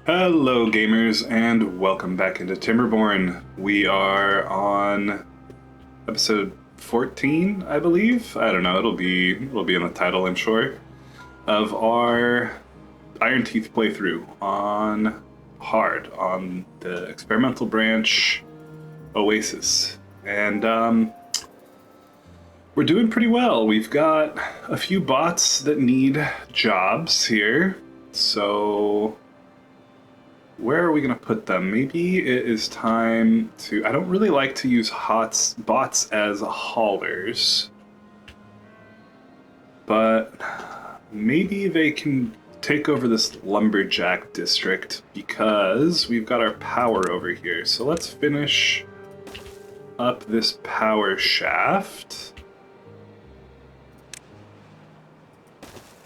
Hello, gamers, and welcome back into Timberborn. We are on episode 14, I believe. I don't know. It'll be in the title, I'm sure, of our Iron Teeth playthrough on hard on the experimental branch Oasis, and we're doing pretty well. We've got a few bots that need jobs here, so. Where are we going to put them? Maybe it is time to... I don't really like to use bots as haulers. But maybe they can take over this lumberjack district because we've got our power over here. So let's finish up this power shaft.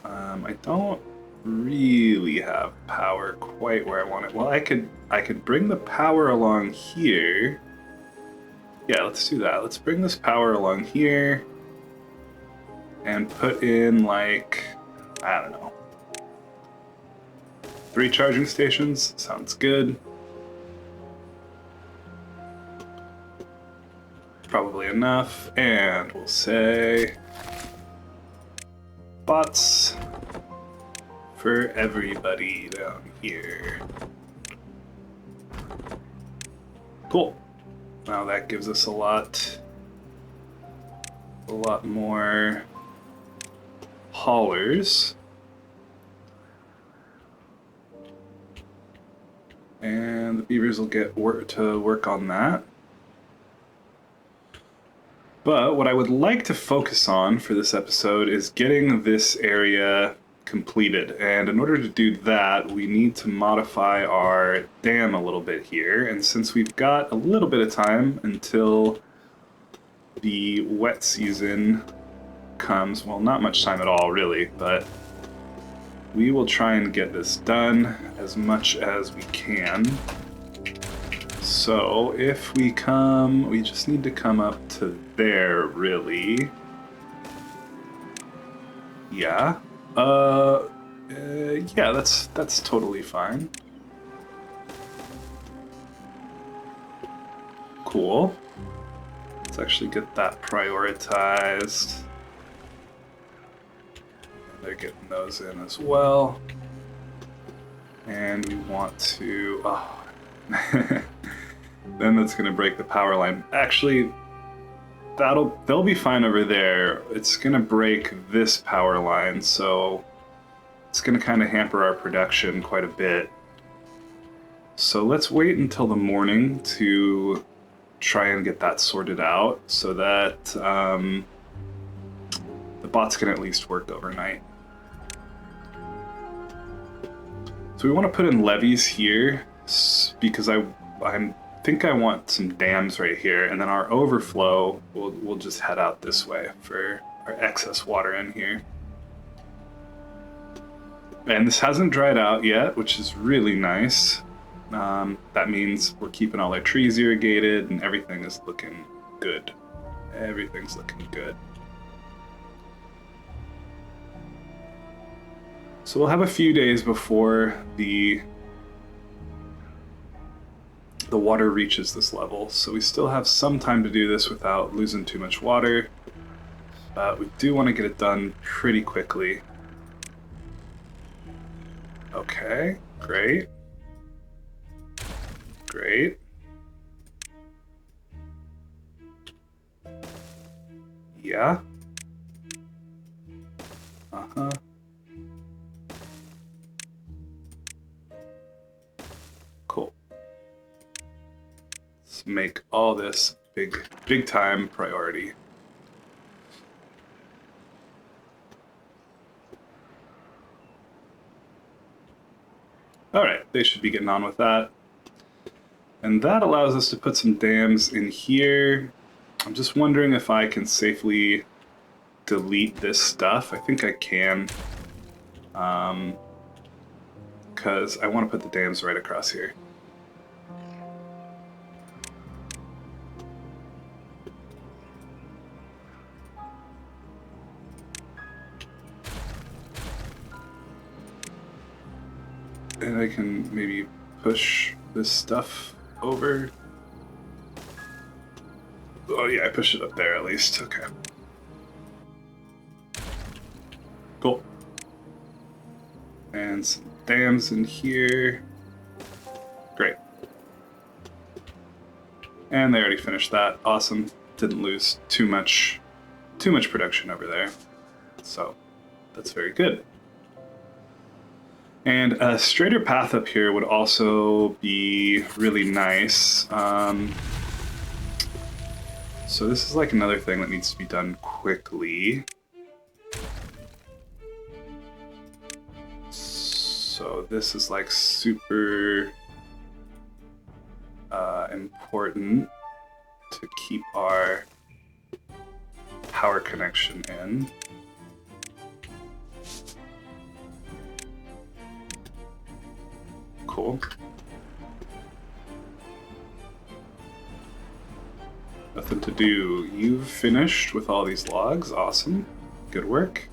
I don't really have power quite where I want it. Well, I could bring the power along here. Yeah, let's do that. Let's bring this power along here and put in, like, I don't know, 3 charging stations. Sounds good. Probably enough. And we'll say bots for everybody down here. Cool. Now that gives us a lot more haulers. And the beavers will get to work on that. But what I would like to focus on for this episode is getting this area completed, and in order to do that we need to modify our dam a little bit here, and since we've got a little bit of time until the wet season comes, well, not much time at all really, but we will try and get this done as much as we can. So if we just need to come up to there, really. Yeah, that's totally fine. Cool. Let's actually get that prioritized. They're getting those in as well. And we want to... Oh. Then that's gonna break the power line. Actually, they'll be fine over there. It's gonna break this power line, so it's gonna kind of hamper our production quite a bit. So let's wait until the morning to try and get that sorted out so that the bots can at least work overnight. So we want to put in levees here because I think I want some dams right here, and then our overflow we'll just head out this way for our excess water in here. And this hasn't dried out yet, which is really nice. That means we're keeping all our trees irrigated and everything is looking good. Everything's looking good. So we'll have a few days before the water reaches this level, so we still have some time to do this without losing too much water, but we do want to get it done pretty quickly. Okay, great. Great. Yeah. Uh-huh. Cool. Let's make all this big time priority. Alright, they should be getting on with that. And that allows us to put some dams in here. I'm just wondering if I can safely delete this stuff. I think I can. Because I want to put the dams right across here. And I can maybe push this stuff over. Oh yeah, I pushed it up there at least. Okay. Cool. And some dams in here. Great. And they already finished that. Awesome. Didn't lose too much production over there. So that's very good. And a straighter path up here would also be really nice. So this is like another thing that needs to be done quickly. So this is like super important to keep our power connection in. Cool. Nothing to do. You've finished with all these logs. Awesome. Good work.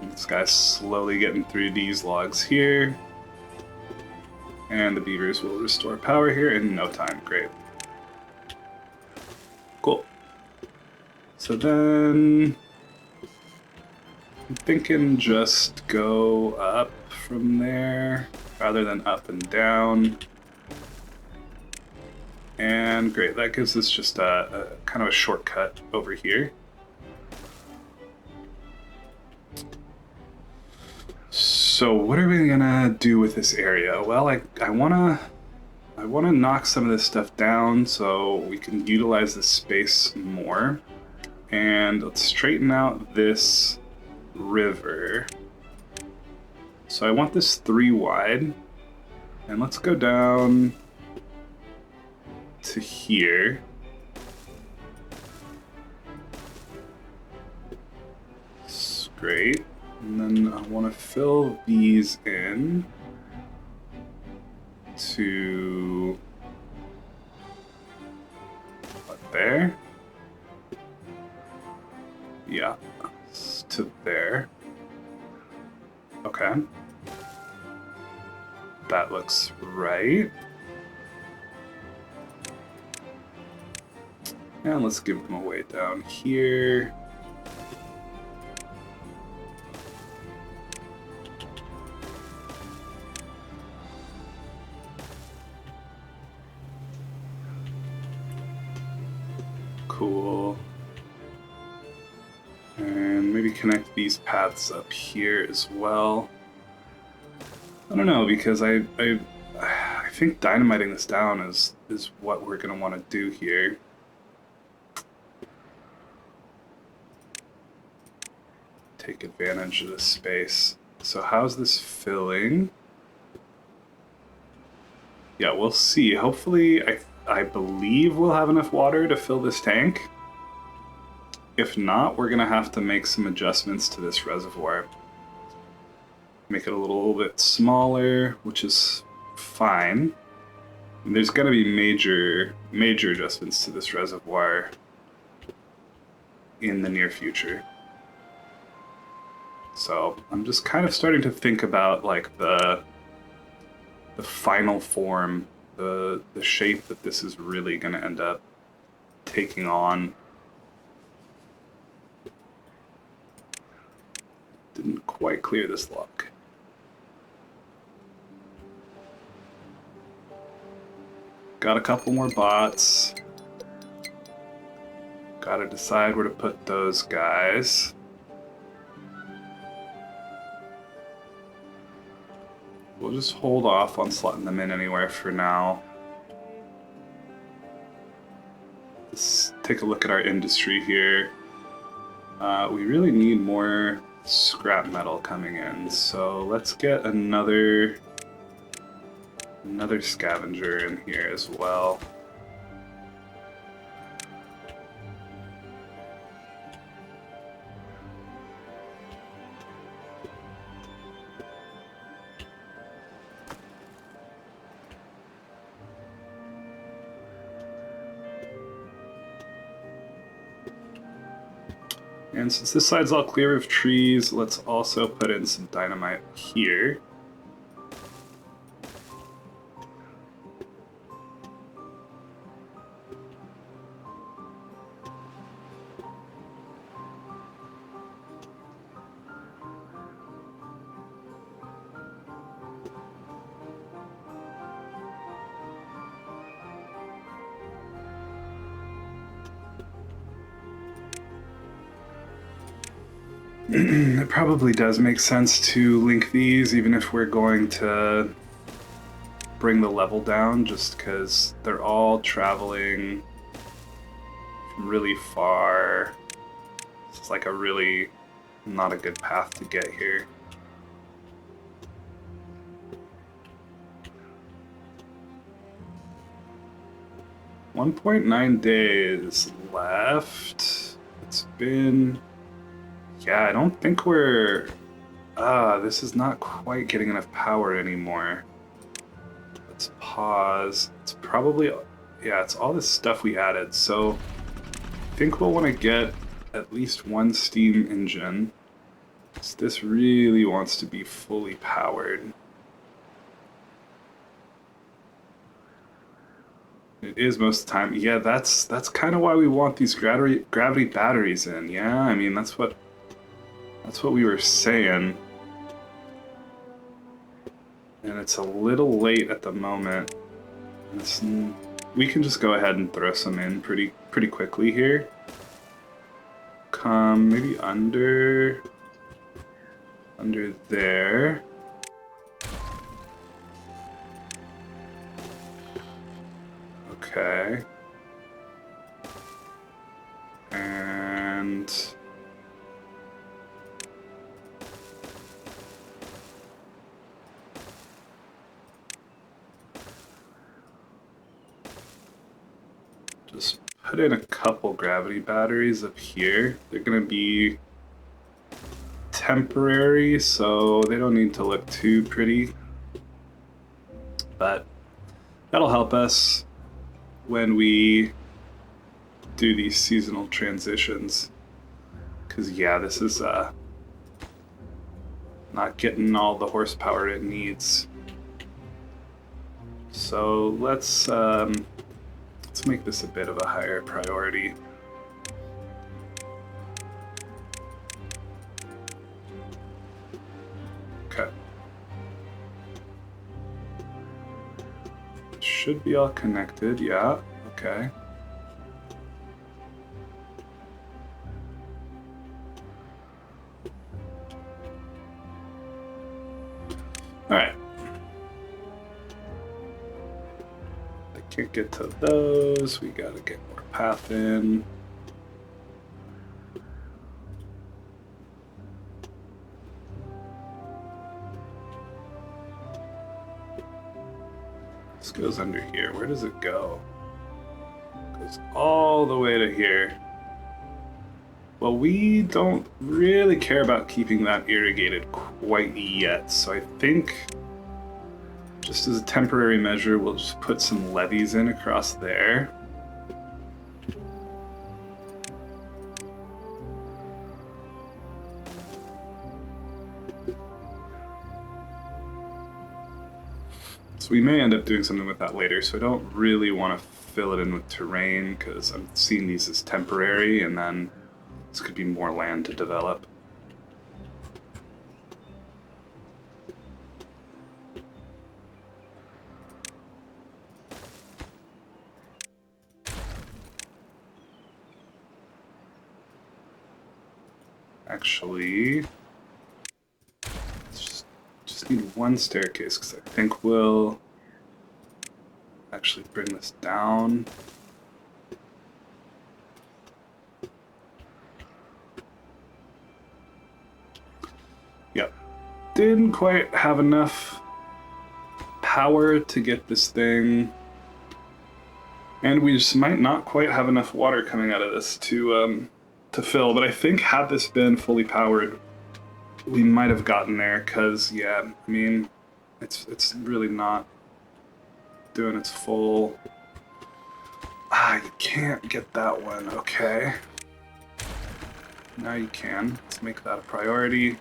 This guy's slowly getting through these logs here. And the beavers will restore power here in no time. Great. Cool. So then I'm thinking just go up from there rather than up and down. And great, that gives us just a kind of a shortcut over here. So what are we gonna do with this area? Well, I wanna knock some of this stuff down so we can utilize this space more. And let's straighten out this river. So I want this 3 wide. And let's go down to here. That's great. And then I want to fill these in to what, there? Yeah, to there. Okay. That looks right. And let's give them a way down here. Cool. And maybe connect these paths up here as well. I don't know, because I think dynamiting this down is what we're going to want to do here. Take advantage of this space. So how's this filling? Yeah, we'll see. Hopefully, I believe we'll have enough water to fill this tank. If not, we're going to have to make some adjustments to this reservoir. Make it a little bit smaller, which is fine. And there's going to be major adjustments to this reservoir in the near future. So I'm just kind of starting to think about like the final form, the shape that this is really going to end up taking on. Didn't quite clear this lock. Got a couple more bots. Gotta decide where to put those guys. We'll just hold off on slotting them in anywhere for now. Let's take a look at our industry here. We really need more scrap metal coming in, so let's get another scavenger in here as well. And since this side's all clear of trees, let's also put in some dynamite here. It probably does make sense to link these, even if we're going to bring the level down, just because they're all traveling from really far. It's like a really not a good path to get here. .9 days left. It's been... Yeah, I don't think we're... this is not quite getting enough power anymore. Let's pause. It's probably... Yeah, it's all this stuff we added, so... I think we'll want to get at least one steam engine. This really wants to be fully powered. It is most of the time. Yeah, that's kind of why we want these gravity batteries in. Yeah, I mean that's what we were saying. And it's a little late at the moment. We can just go ahead and throw some in pretty quickly here. Come maybe under there. Okay. And just put in a couple gravity batteries up here. They're gonna be temporary, so they don't need to look too pretty. But that'll help us when we do these seasonal transitions. Because, yeah, this is not getting all the horsepower it needs. So let's make this a bit of a higher priority. Okay. Should be all connected, yeah, okay. Alright. I can't get to those, we gotta get more path in. This goes under here. Where does it go? It goes all the way to here. Well, we don't really care about keeping that irrigated quite yet, so I think just as a temporary measure, we'll just put some levees in across there. So we may end up doing something with that later, so I don't really want to fill it in with terrain because I'm seeing these as temporary, and then this could be more land to develop. Actually, let's just need one staircase because I think we'll actually bring this down. Yep, didn't quite have enough power to get this thing, and we just might not quite have enough water coming out of this to fill, but I think had this been fully powered, we might have gotten there, because, yeah, I mean, it's really not doing its full... you can't get that one, okay. Now you can. Let's make that a priority.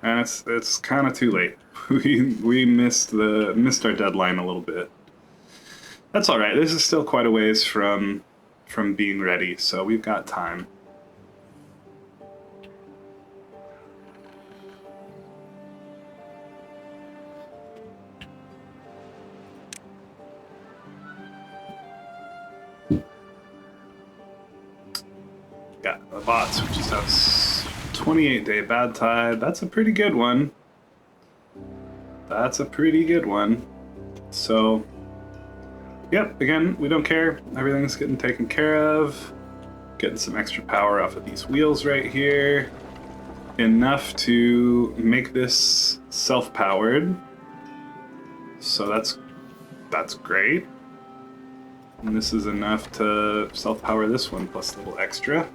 And it's kind of too late. We missed our deadline a little bit. That's all right. This is still quite a ways from being ready, so we've got time. Yeah, the bots, we just have 28-day bad tide. That's a pretty good one. That's a pretty good one. So, yep, again, we don't care. Everything's getting taken care of. Getting some extra power off of these wheels right here. Enough to make this self-powered. So that's great. And this is enough to self-power this one, plus a little extra.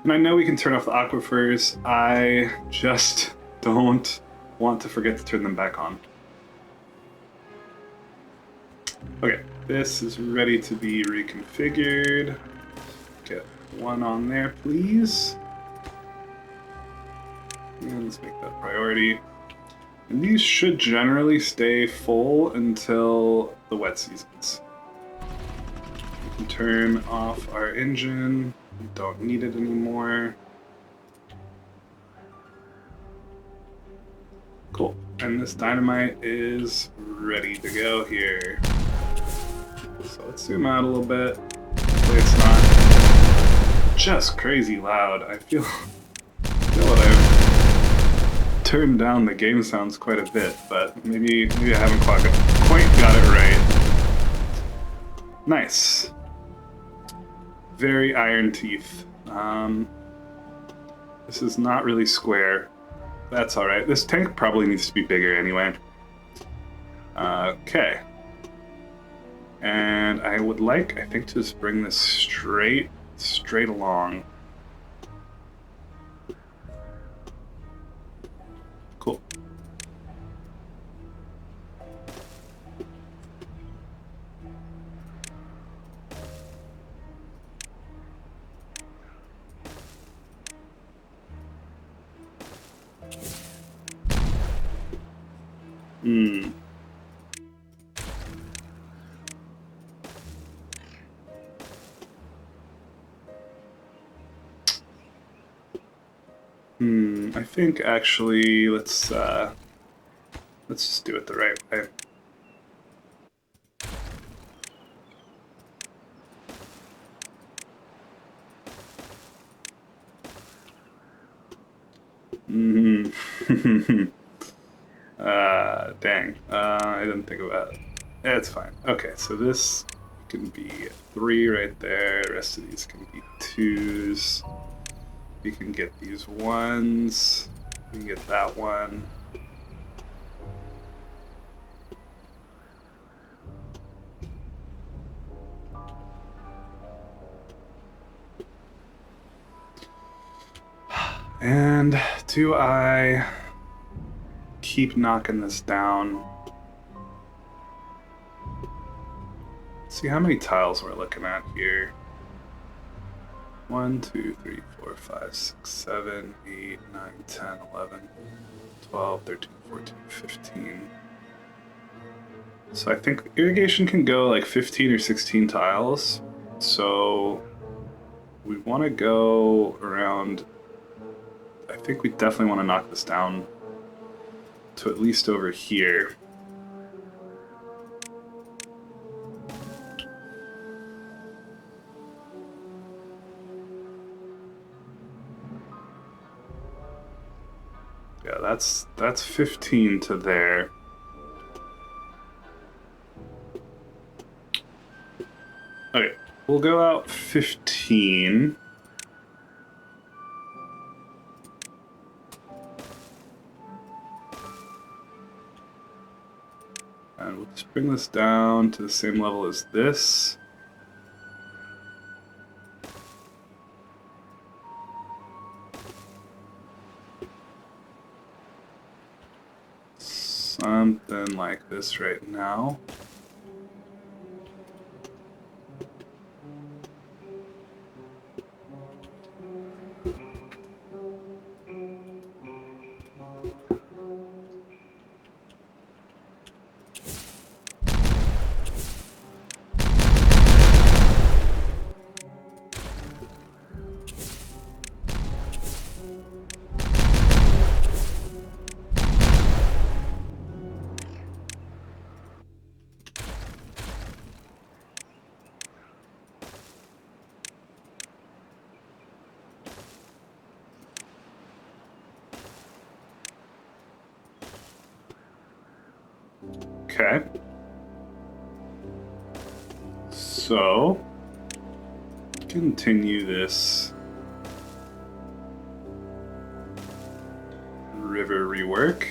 And I know we can turn off the aquifers. I just don't want to forget to turn them back on. Okay, this is ready to be reconfigured. Get one on there, please. And let's make that priority. And these should generally stay full until the wet seasons. We can turn off our engine. We don't need it anymore. Cool. And this dynamite is ready to go here. So let's zoom out a little bit. Hopefully it's not just crazy loud. I feel that I've turned down the game sounds quite a bit, but maybe I haven't quite got it right. Nice. Very iron teeth. This is not really square. That's alright. This tank probably needs to be bigger anyway. Okay. And I would like, I think, to just bring this straight along. Cool. I think actually let's just do it the right way. Dang. I didn't think about it. It's fine. Okay, so this can be 3 right there. The rest of these can be 2s. We can get these 1s. We can get that one. And do I keep knocking this down? Let's see how many tiles we're looking at here. 1, 2, 3, 4, 5, 6, 7, 8, 9, 10, 11, 12, 13, 14, 15. So I think irrigation can go like 15 or 16 tiles. So we want to go around. I think we definitely want to knock this down to at least over here. Yeah, that's 15 to there. Okay, we'll go out 15. And we'll just bring this down to the same level as this. Something like this right now. Okay. So, continue this river rework.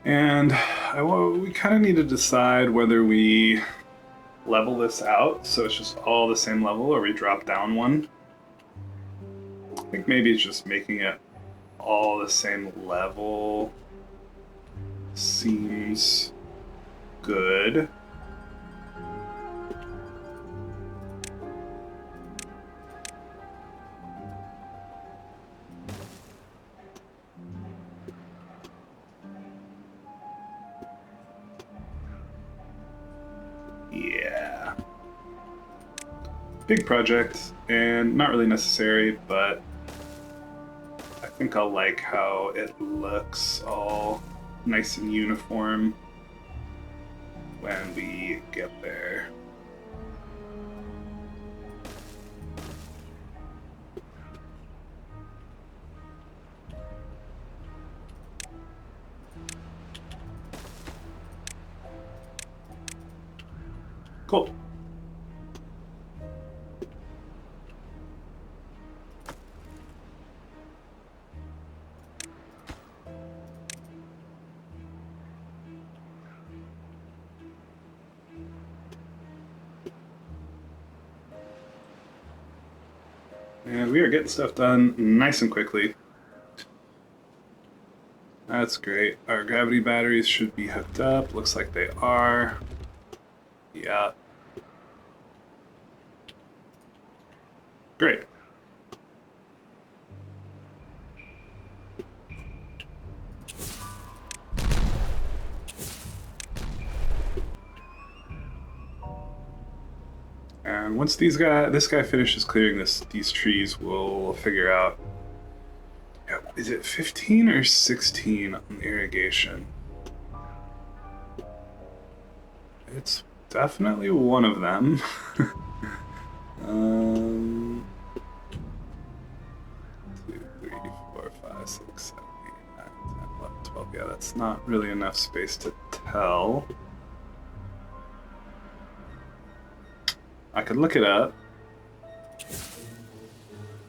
And we kind of need to decide whether we level this out so it's just all the same level or we drop down one. I think maybe it's just making it all the same level seems good. Yeah. Big project, and not really necessary, but I think I'll like how it looks all nice and uniform when we get there. Cool. And we are getting stuff done nice and quickly. That's great. Our gravity batteries should be hooked up. Looks like they are. Yeah. Great. And once this guy finishes clearing these trees, we'll figure out. Yeah, is it 15 or 16 on the irrigation? It's definitely one of them. 2, 3, 4, 5, 6, 7, 8, 9, 10, 11, 12. Yeah, that's not really enough space to tell. I could look it up,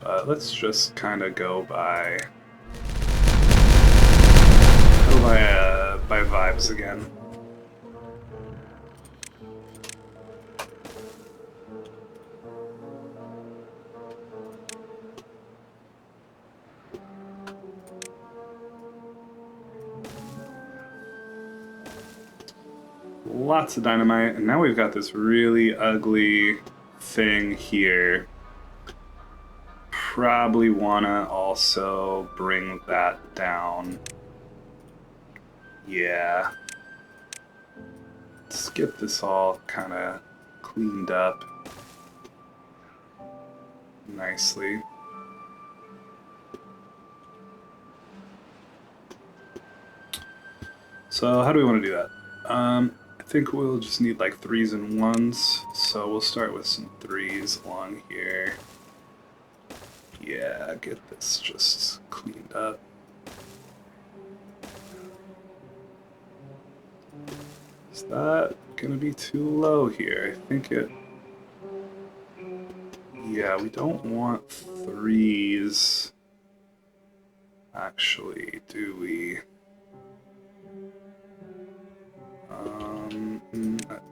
but let's just kind of go by vibes again. Lots of dynamite, and now we've got this really ugly thing here. Probably wanna also bring that down. Yeah. Let's get this all kind of cleaned up nicely. So how do we want to do that? I think we'll just need like 3s and 1s, so we'll start with some 3s along here. Yeah, get this just cleaned up. Is that gonna be too low here? I think it... Yeah, we don't want 3s. Actually, do we?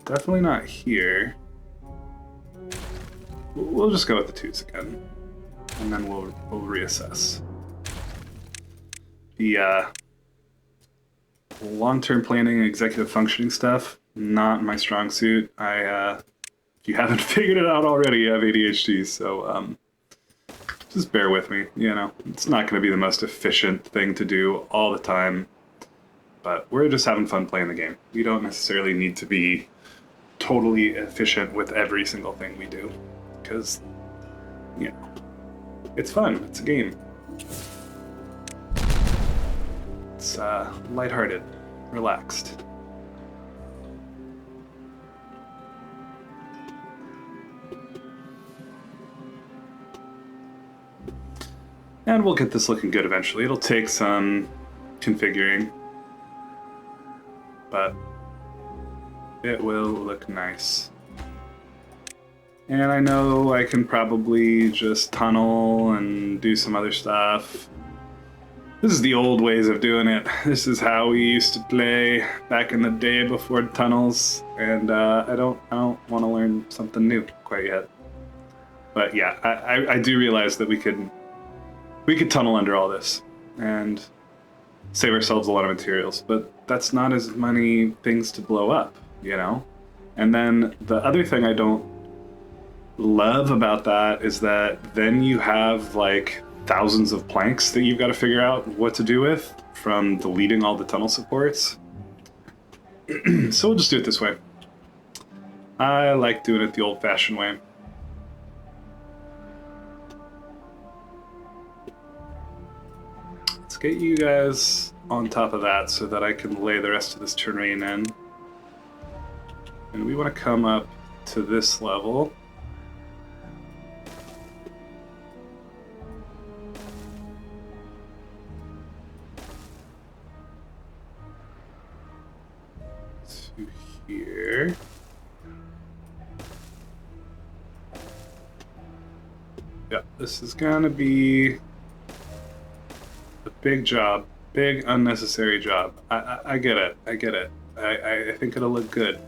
Definitely not here. We'll just go with the 2s again, and then we'll reassess. The long-term planning and executive functioning stuff, not my strong suit. If you haven't figured it out already, I have ADHD, so just bear with me. You know, it's not going to be the most efficient thing to do all the time, But we're just having fun playing the game. We don't necessarily need to be totally efficient with every single thing we do, because, you know, it's fun. It's a game. It's lighthearted, relaxed. And we'll get this looking good eventually. It'll take some configuring, but it will look nice. And I know I can probably just tunnel and do some other stuff. This is the old ways of doing it. This is how we used to play back in the day before tunnels, and I don't want to learn something new quite yet. But yeah, I do realize that we could tunnel under all this and save ourselves a lot of materials, but that's not as many things to blow up, you know? And then the other thing I don't love about that is that then you have like thousands of planks that you've got to figure out what to do with from deleting all the tunnel supports. So we'll just do it this way. I like doing it the old-fashioned way. Let's get you guys on top of that so that I can lay the rest of this terrain in. And we want to come up to this level. To here. Yeah, this is gonna be a big job. Big, unnecessary job. I get it. I get it. I think it'll look good.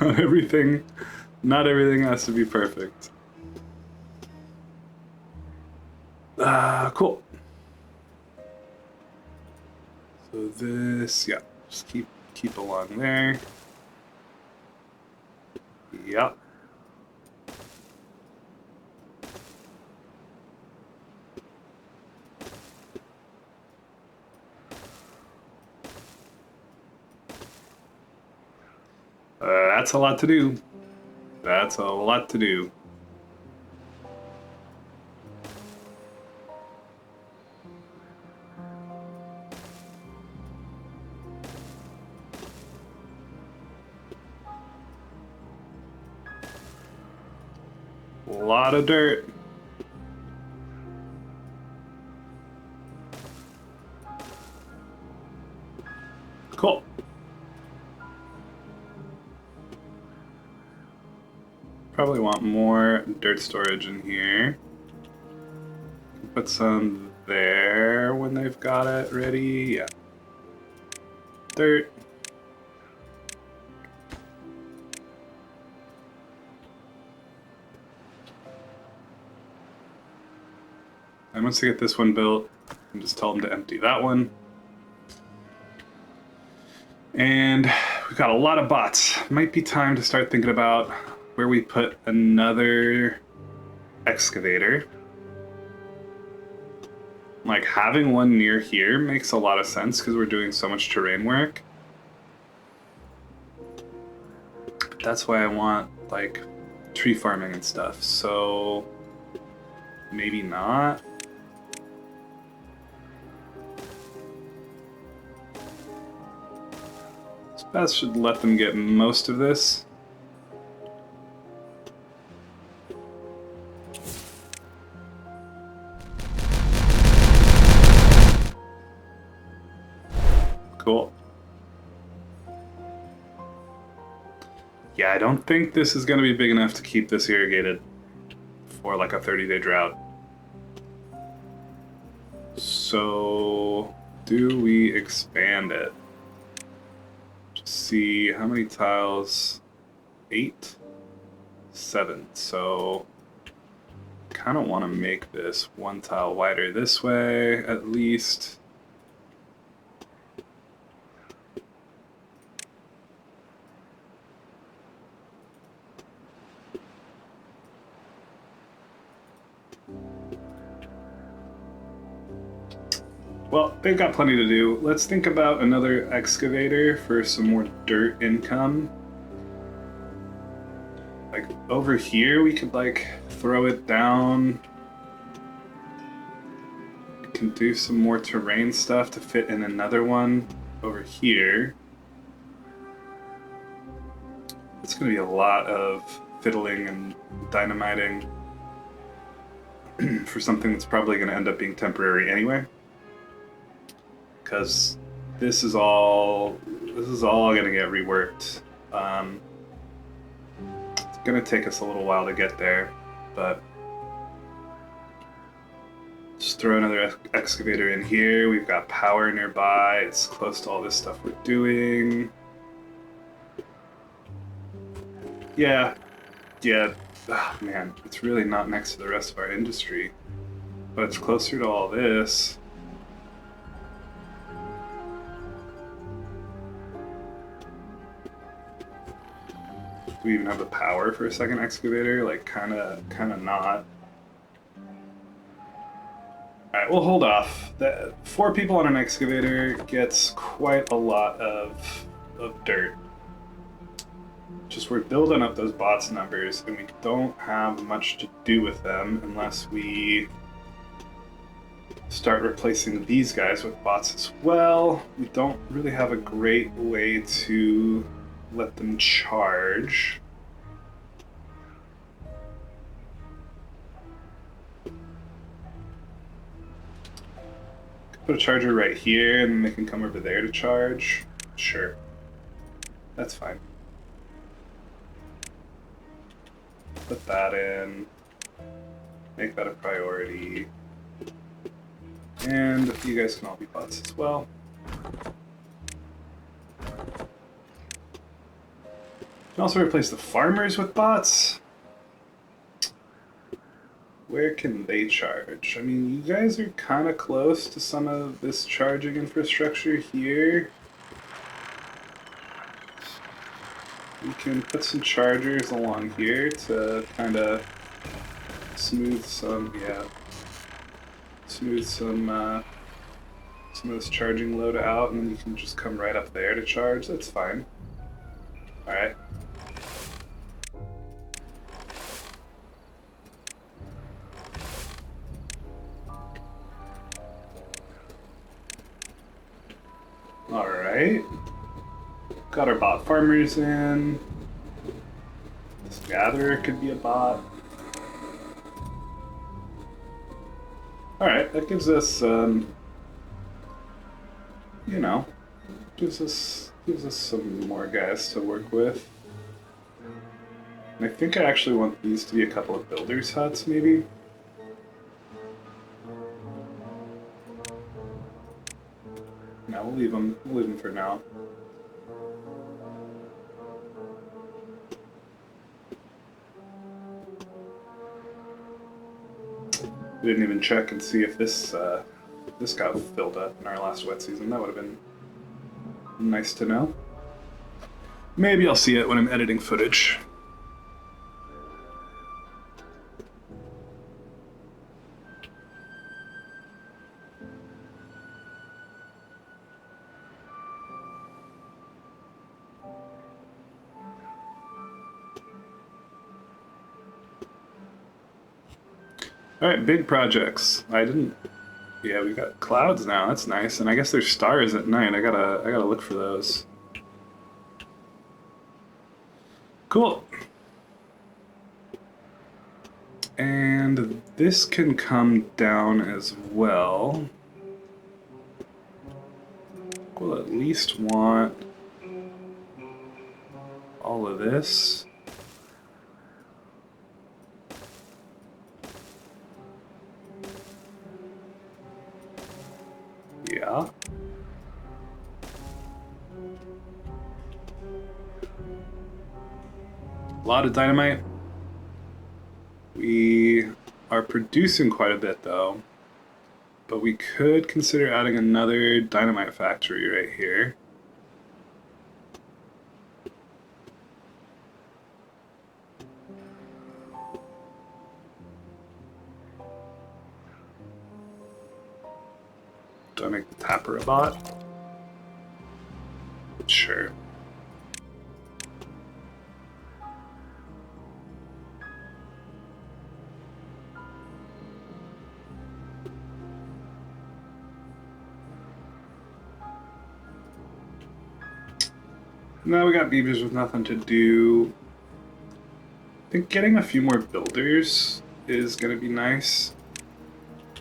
Not everything has to be perfect. Cool. So this, yeah, just keep along there. Yep. That's a lot to do. That's a lot to do. A lot of dirt. Cool. Probably want more dirt storage in here. Put some there when they've got it ready. Yeah. Dirt. And once I get this one built, I can just tell them to empty that one. And we've got a lot of bots. Might be time to start thinking about where we put another excavator. Like, having one near here makes a lot of sense because we're doing so much terrain work. But that's why I want, like, tree farming and stuff. So maybe not. That should let them get most of this. Cool. Yeah, I don't think this is going to be big enough to keep this irrigated for like a 30-day drought. So, do we expand it? See how many tiles? 8, 7. So kind of want to make this one tile wider this way at least. Well, they've got plenty to do. Let's think about another excavator for some more dirt income. Like, over here, we could, like, throw it down. We can do some more terrain stuff to fit in another one over here. It's going to be a lot of fiddling and dynamiting for something that's probably going to end up being temporary anyway. Because this is all going to get reworked. It's going to take us a little while to get there, but just throw another excavator in here. We've got power nearby. It's close to all this stuff we're doing. Yeah. Oh, man, it's really not next to the rest of our industry, but it's closer to all this. Do we even have the power for a second excavator? Like, kind of not. Alright, we'll hold off. 4 people on an excavator gets quite a lot of dirt. Just we're building up those bots numbers, and we don't have much to do with them unless we start replacing these guys with bots as well. We don't really have a great way to let them charge. Put a charger right here, and then they can come over there to charge. Sure. That's fine. Put that in. Make that a priority. And you guys can all be bots as well. Can also replace the farmers with bots. Where can they charge? I mean, you guys are kind of close to some of this charging infrastructure here. We can put some chargers along here to kind of smooth some of this charging load out, and then you can just come right up there to charge. That's fine. All right. All right. Got our bot farmers in. This gatherer could be a bot. All right, that gives us, gives us some more guys to work with. And I think I actually want these to be a couple of builders' huts, maybe. No, we'll leave them. We'll leave them for now. We didn't even check and see if this got filled up in our last wet season. That would have been nice to know. Maybe I'll see it when I'm editing footage. All right, big projects. Yeah, we got clouds now. That's nice, and I guess there's stars at night. I gotta look for those. Cool. And this can come down as well. We'll at least want all of this. Yeah. A lot of dynamite. We are producing quite a bit though, but we could consider adding another dynamite factory right here. make the tapper a bot? Sure. Now we got beavers with nothing to do. I think getting a few more builders is gonna be nice.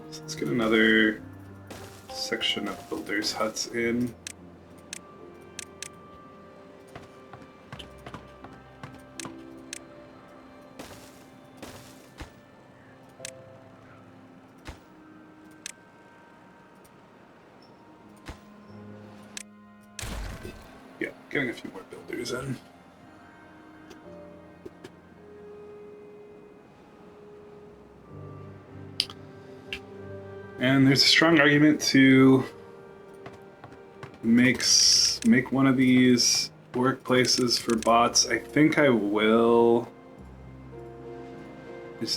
So let's get another section of builders' huts in. Yeah, getting a few more builders in. And there's a strong argument to make one of these workplaces for bots. I think I will.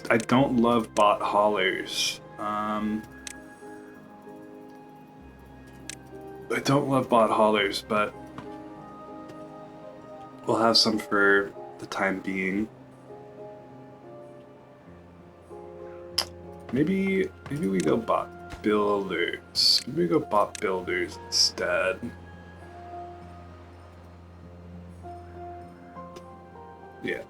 I don't love bot haulers. I don't love bot haulers, but we'll have some for the time being. Maybe we go bot builders. Maybe we go bot builders instead. Yeah.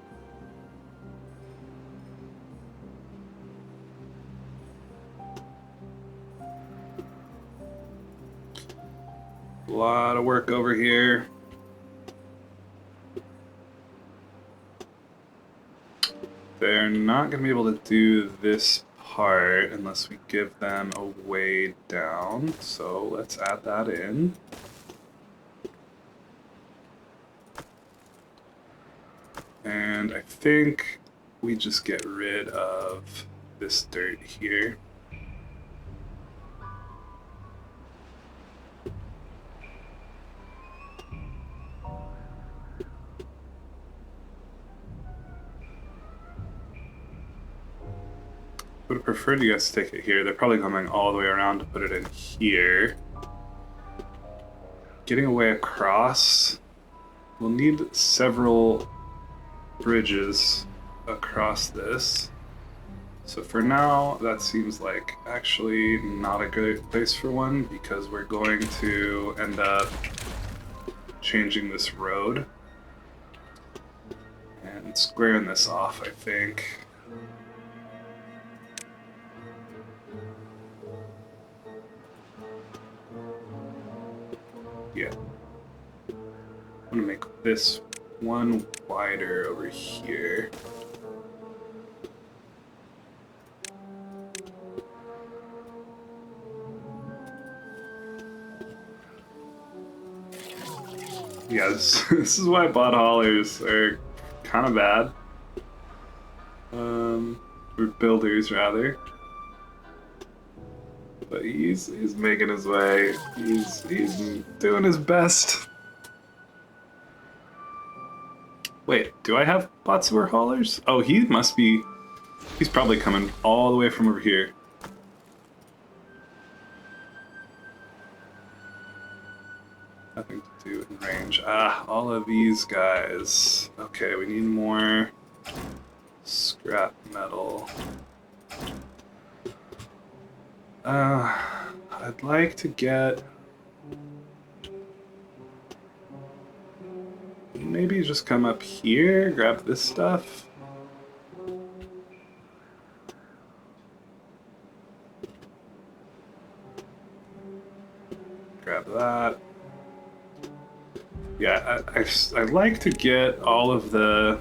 A lot of work over here. They're not going to be able to do this part unless we give them a way down. So let's add that in. And I think we just get rid of this dirt here. Would have preferred you guys to take it here. They're probably coming all the way around to put it in here. Getting a way across. We'll need several bridges across this. So for now, that seems like actually not a good place for one because we're going to end up changing this road and squaring this off, I think. Yeah. I'm gonna make this one wider over here. Yeah, this is why bot haulers are kind of bad. Or builders rather. But he's making his way. He's doing his best. Wait, do I have bot sewer haulers? Oh, he must be. He's probably coming all the way from over here. Nothing to do in range. Ah, all of these guys. Okay, we need more scrap metal. I'd like to get maybe just come up here, grab this stuff. Grab that. Yeah, I'd like to get all of the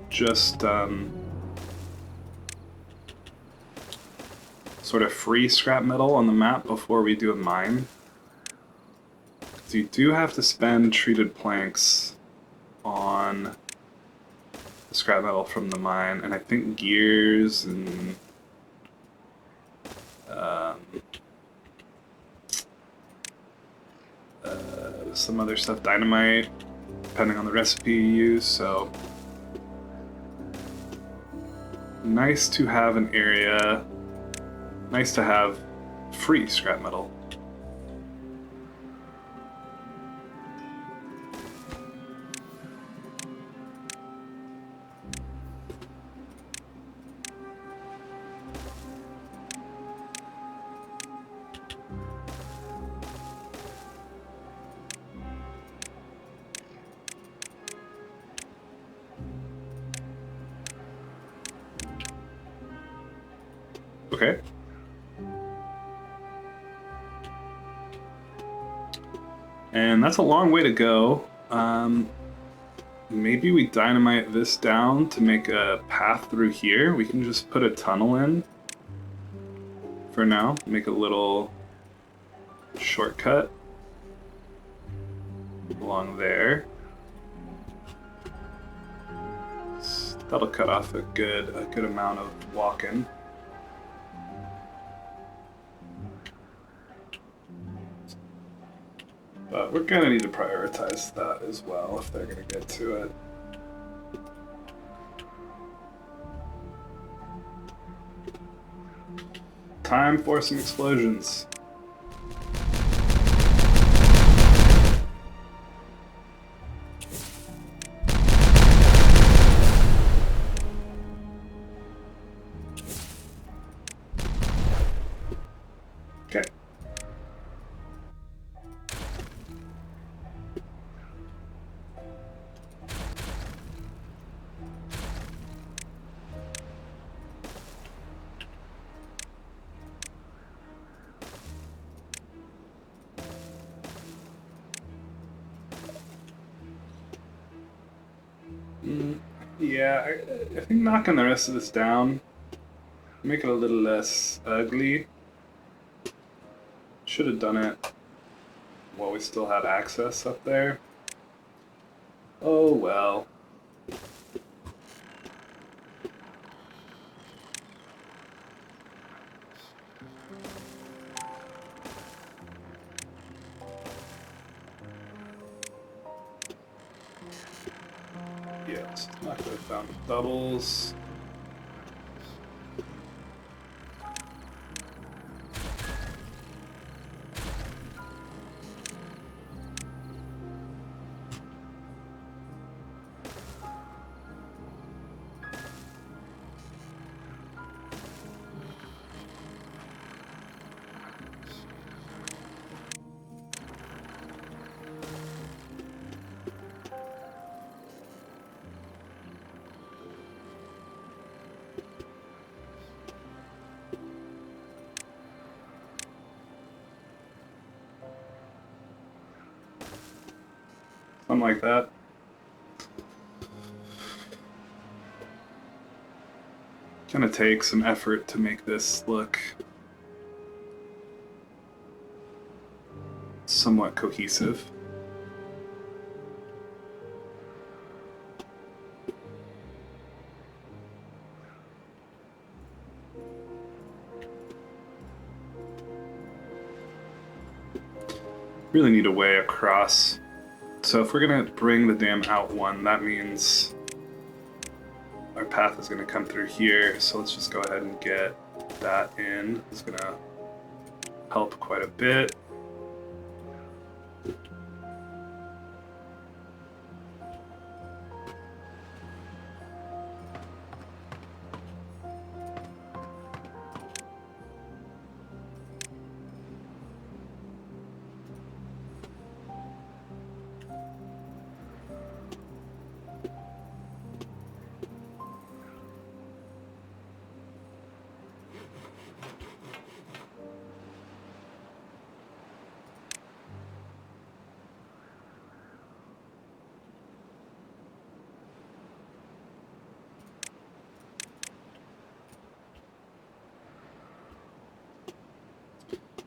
just sort of free scrap metal on the map before we do a mine. So you do have to spend treated planks on the scrap metal from the mine, and I think gears and some other stuff, dynamite, depending on the recipe you use. So nice to have an area, nice to have free scrap metal. Okay. And that's a long way to go. Maybe we dynamite this down to make a path through here. We can just put a tunnel in for now. Make a little shortcut along there. That'll cut off a good amount of walking. But we're gonna need to prioritize that as well if they're gonna get to it. Time for some explosions. Okay. Yeah, I think knocking the rest of this down, make it a little less ugly. Should have done it while we still had access up there. Oh well. Yes, not gonna found doubles. Something like that. Gonna take some effort to make this look somewhat cohesive. Really need a way across. So if we're gonna bring the dam out one, that means our path is gonna come through here. So let's just go ahead and get that in. It's gonna help quite a bit.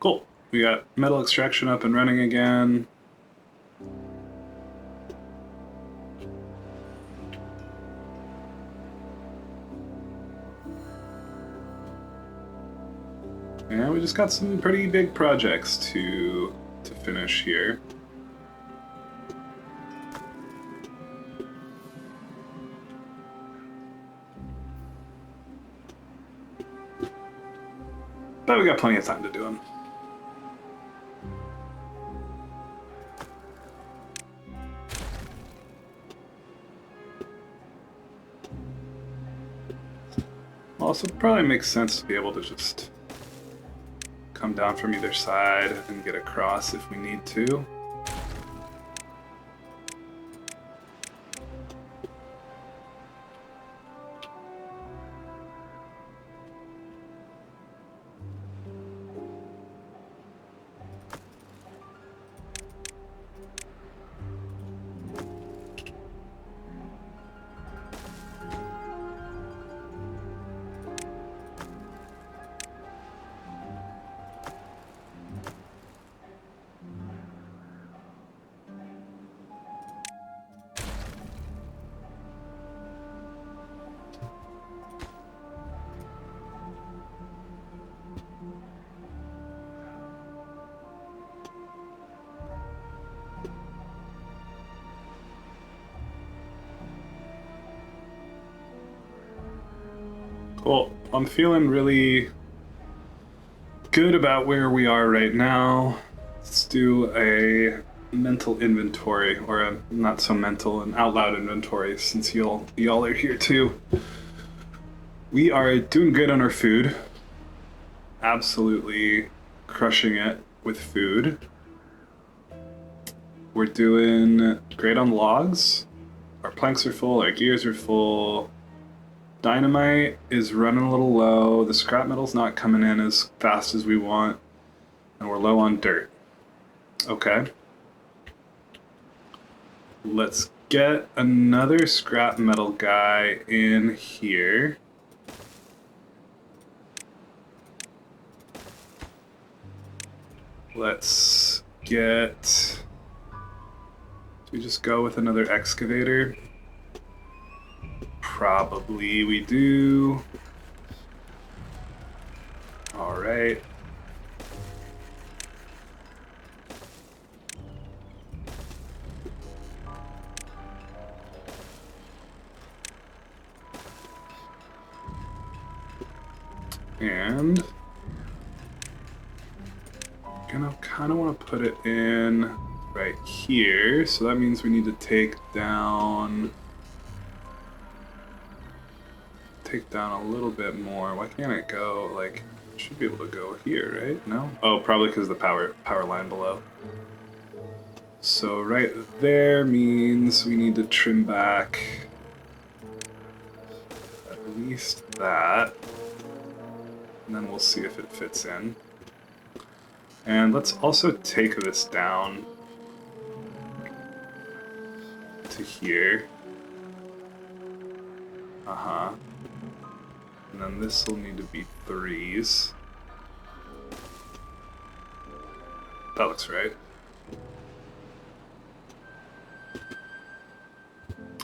Cool. We got metal extraction up and running again. And we just got some pretty big projects to finish here. But we got plenty of time to do them. Also, probably makes sense to be able to just come down from either side and get across if we need to. Cool. I'm feeling really good about where we are right now. Let's do a mental inventory, or a not so mental, an out loud inventory, since y'all are here too. We are doing good on our food. Absolutely crushing it with food. We're doing great on logs. Our planks are full, our gears are full. Dynamite is running a little low. The scrap metal's not coming in as fast as we want. And we're low on dirt. Okay. Let's get another scrap metal guy in here. Let's get... Do we just go with another excavator? Probably we do. All right. And gonna kind of want to put it in right here. So that means we need to take down a little bit more. Why can't it go, like, it should be able to go here, right? No? Oh, probably because the power line below. So right there means we need to trim back at least that. And then we'll see if it fits in. And let's also take this down to here. Uh-huh. And then this will need to be 3s. That looks right.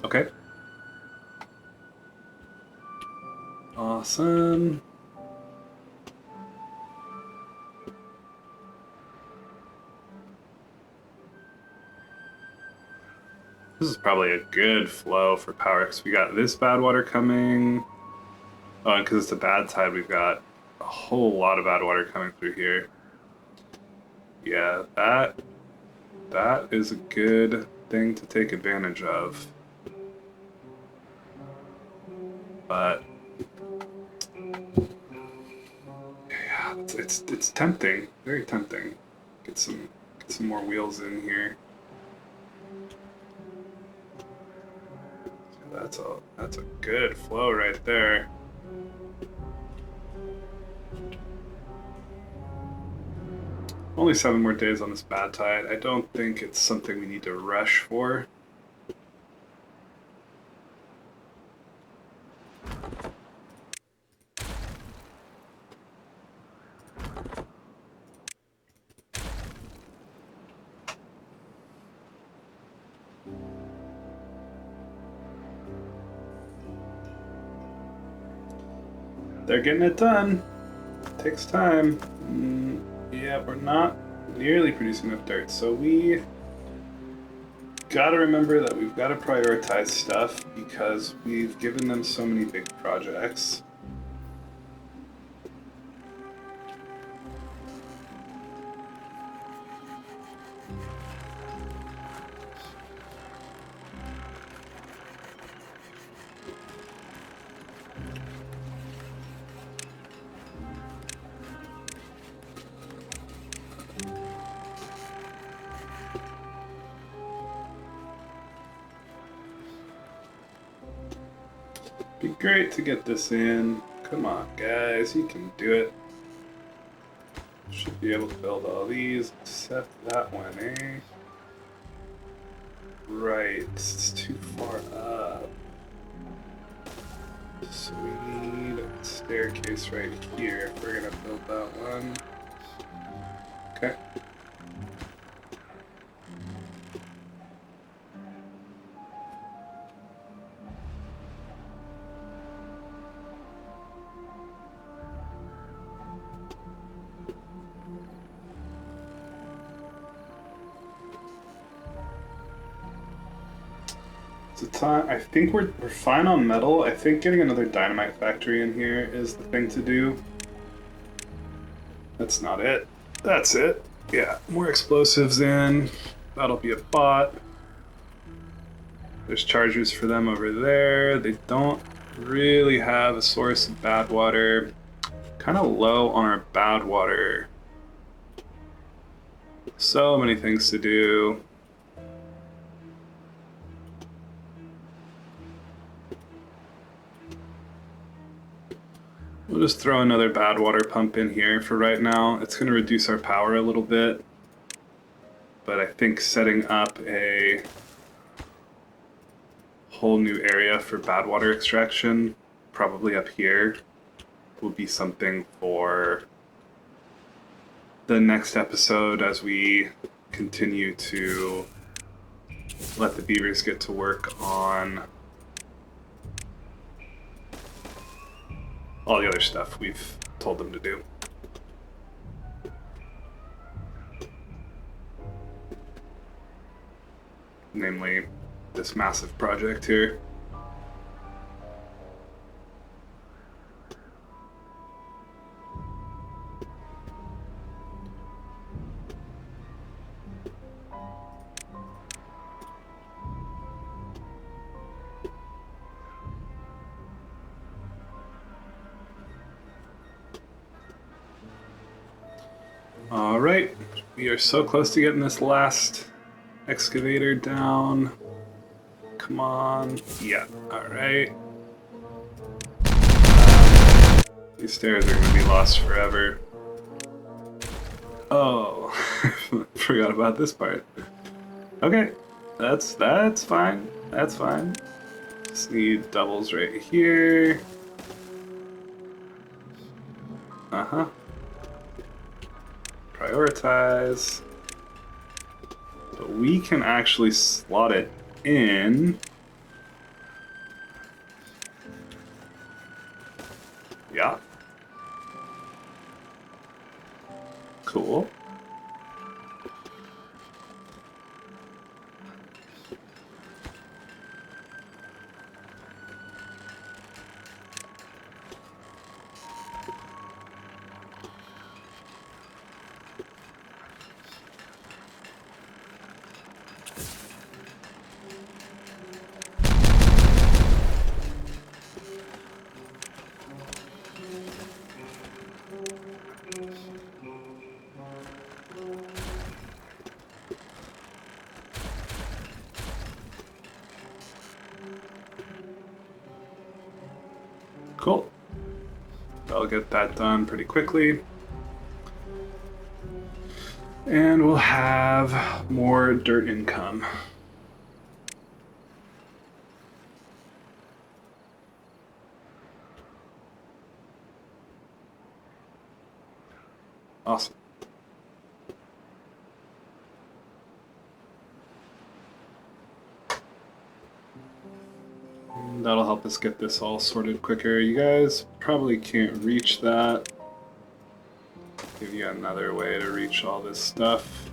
Okay. Awesome. This is probably a good flow for power, because we got this bad water coming. Oh, and because it's the bad side, we've got a whole lot of bad water coming through here. Yeah, that is a good thing to take advantage of. But yeah, it's tempting, very tempting. Get some more wheels in here. That's a good flow right there. Only 7 more days on this bad tide. I don't think it's something we need to rush for. They're getting it done. Takes time. Yeah, we're not nearly producing enough dirt, so we gotta remember that we've got to prioritize stuff because we've given them so many big projects. great to get this in. Come on, guys, you can do it. Should be able to build all these, except that one, eh? Right, it's too far up. So we need a staircase right here if we're gonna build that one. Okay. I think we're fine on metal. I think getting another dynamite factory in here is the thing to do. That's not it. That's it. Yeah, more explosives in. That'll be a bot. There's chargers for them over there. They don't really have a source of bad water. Kind of low on our bad water. So many things to do. We'll just throw another bad water pump in here for right now. It's going to reduce our power a little bit. But I think setting up a whole new area for bad water extraction, probably up here, will be something for the next episode as we continue to let the beavers get to work on all the other stuff we've told them to do. Namely, this massive project here. Alright, we are so close to getting this last excavator down. Come on. Yeah, alright. These stairs are going to be lost forever. Oh, forgot about this part. Okay, that's fine. That's fine. Just need doubles right here. Uh-huh. Prioritize. But we can actually slot it in. Yeah. Cool. Cool. I'll get that done pretty quickly. And we'll have more dirt income. Awesome. That'll help us get this all sorted quicker. You guys probably can't reach that. Give you another way to reach all this stuff.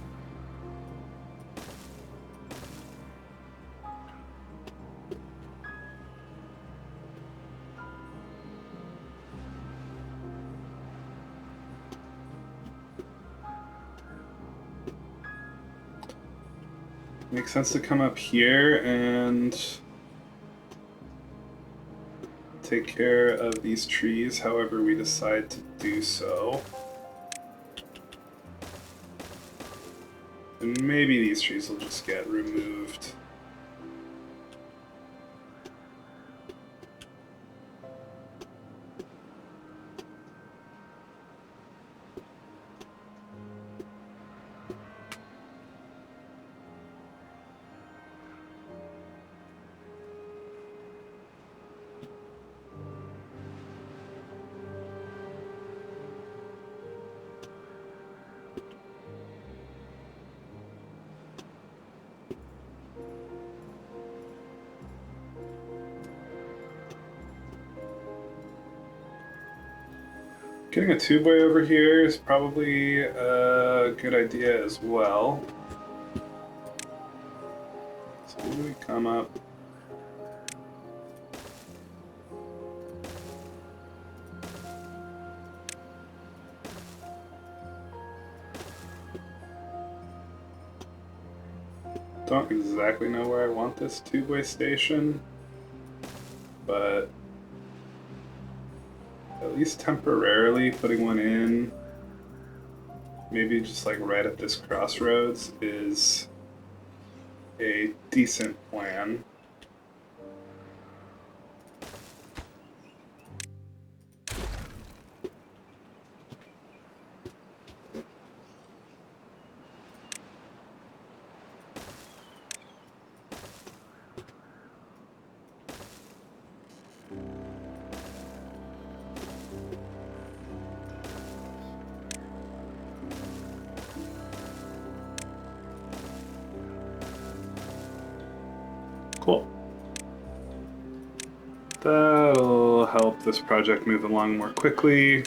Makes sense to come up here and take care of these trees however we decide to do so. And maybe these trees will just get removed. Getting a tubeway over here is probably a good idea as well. So maybe we come up. Don't exactly know where I want this tubeway station, but at least temporarily putting one in, maybe just like right at this crossroads, is a decent plan. Cool. That'll help this project move along more quickly.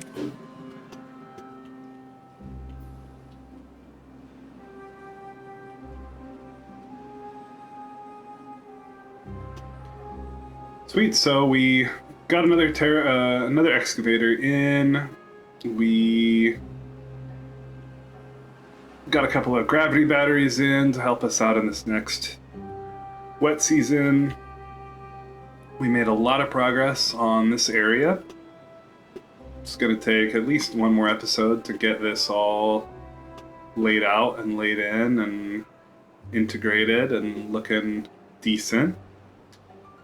Sweet, so we got another excavator in. We got a couple of gravity batteries in to help us out in this next wet season. We made a lot of progress on this area. It's going to take at least one more episode to get this all laid out and laid in and integrated and looking decent.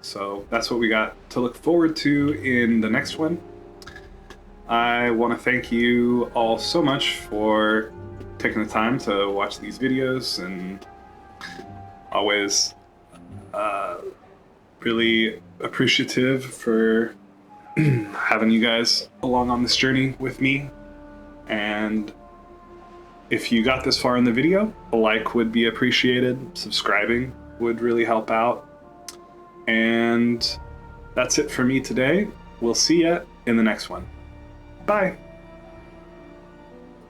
So that's what we got to look forward to in the next one. I want to thank you all so much for taking the time to watch these videos, and always really appreciative for having you guys along on this journey with me. And if you got this far in the video, a like would be appreciated. Subscribing would really help out. And that's it for me today. We'll see ya in the next one. Bye.